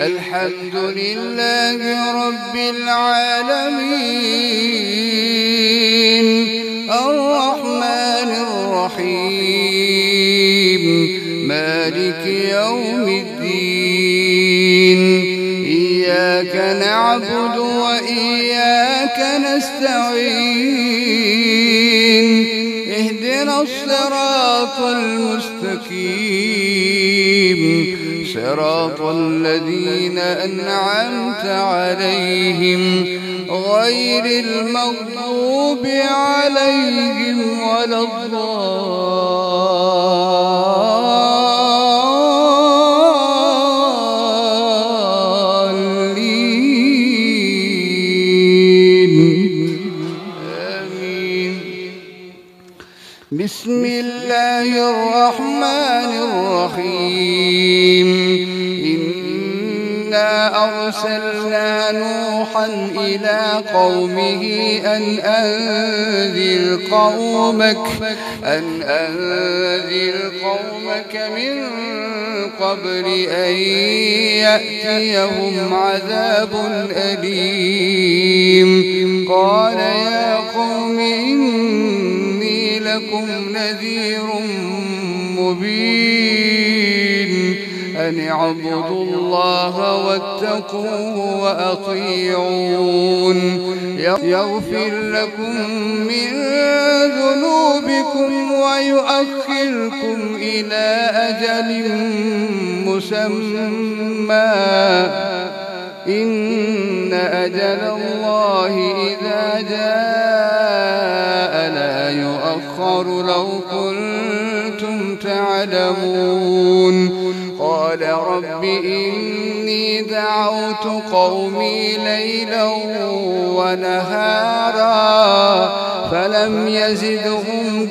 الحمد لله رب العالمين الرحمن الرحيم مالك يوم الدين إياك نعبد وإياك نستعين اهدنا الصراط المستقيم صراط الذين أنعمت عليهم غير المغضوب عليهم ولا الضالين آمين. بسم الله الرحمن الرحيم إنا أرسلنا نوحا إلى قومه أن أنذر قومك من قبل أن يأتيهم عذاب أليم قال يا قوم إني لكم نذير مبين أن اعبدوا الله واتقوه وأطيعون يغفر لكم من ذنوبكم ويؤخركم إلى أجل مسمى إن أجل الله إذا جاء لا يؤخر لو كنتم تعلمون قال رب إني دعوت قومي ليلا ونهارا فلم يزدهم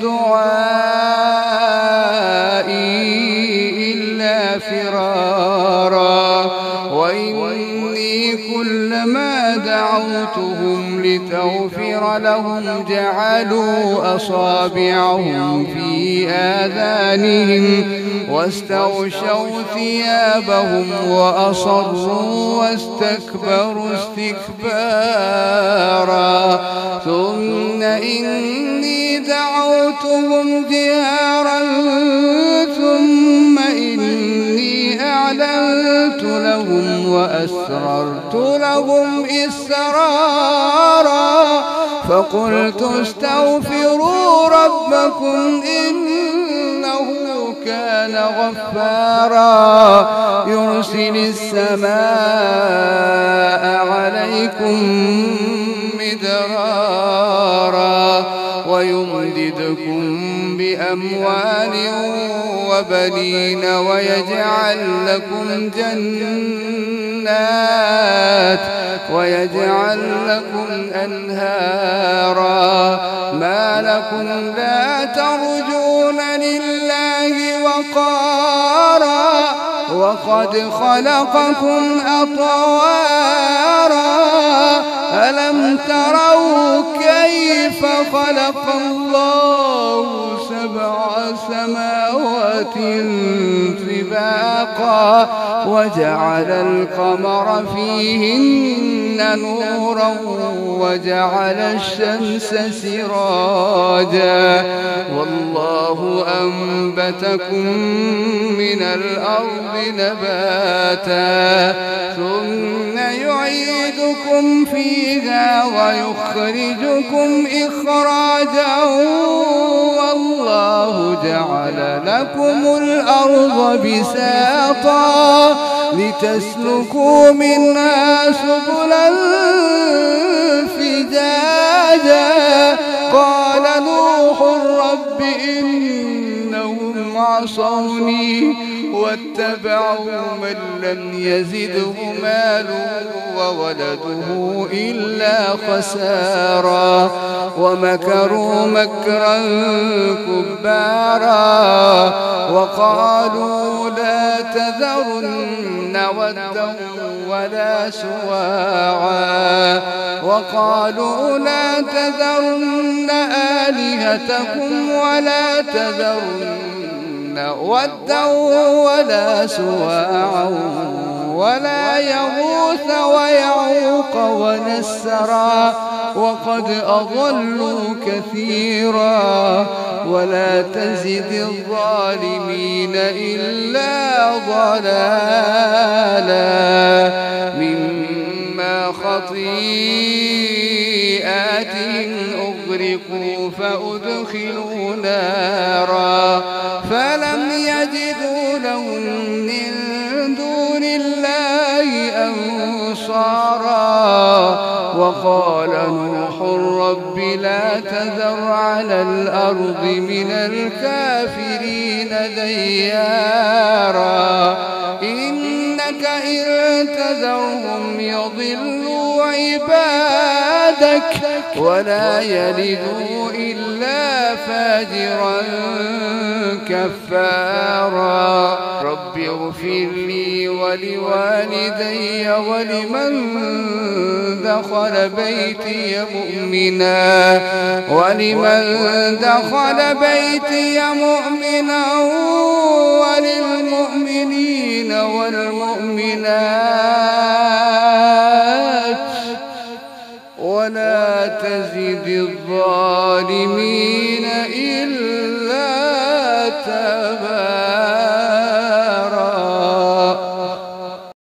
دعائي إلا فرارا وإني كلما دعوتهم لتغفر لهم جعلوا أصابعهم في آذانهم واستغشوا ثيابهم وأصروا واستكبروا استكبارا ثم إني دعوتهم جهارا ثم إني أعلنت لهم وأسررت لهم إسرارا فقلت استغفروا ربكم إنه كان غفارا يرسل السماء عليكم مدرارا ويمددكم بأموال وبنين ويجعل لكم جنات ويجعل لكم أنهارا ما لكم لا ترجون لله وقارا وقد خلقكم أطوارا ألم تروا كيف خلق الله سبع سماوات طباقا وجعل القمر فيهن نورا وجعل الشمس سراجا والله أنبتكم من الأرض نباتا ثم يعيدكم فيها ويخرجكم إخراجا والله جعل لكم الأرض بساطا لتسلكوا منها سبلا فجاجا قال نوح رب إنهم عصوني واتبعوا من لم يزده ماله وولده إلا خسارا ومكروا مكرا كبارا وقالوا لا تذرن ودا ولا سواعا وقالوا لا تذرن آلهتكم ولا تذرن ودا ولا سواعا ولا يغوث ويعوق ونسرا وقد أضلوا كثيرا ولا تزد الظالمين إلا ضلالا مما خطيئاتهم أغرقوا فأدخلوا نارا فلم يجدوا لهم من دون الله أنصارا وقال نوح رب لا تذر على الأرض من الكافرين ديارا إنك إن تذرهم يضلوا عبادك ولا يلدوا إلا فاجرا كفارا رب اغفر لي ولوالدي ولمن دخل بيتي مؤمنا وللمؤمنين والمؤمنات ولا تزد الظالمين إلا تبارا.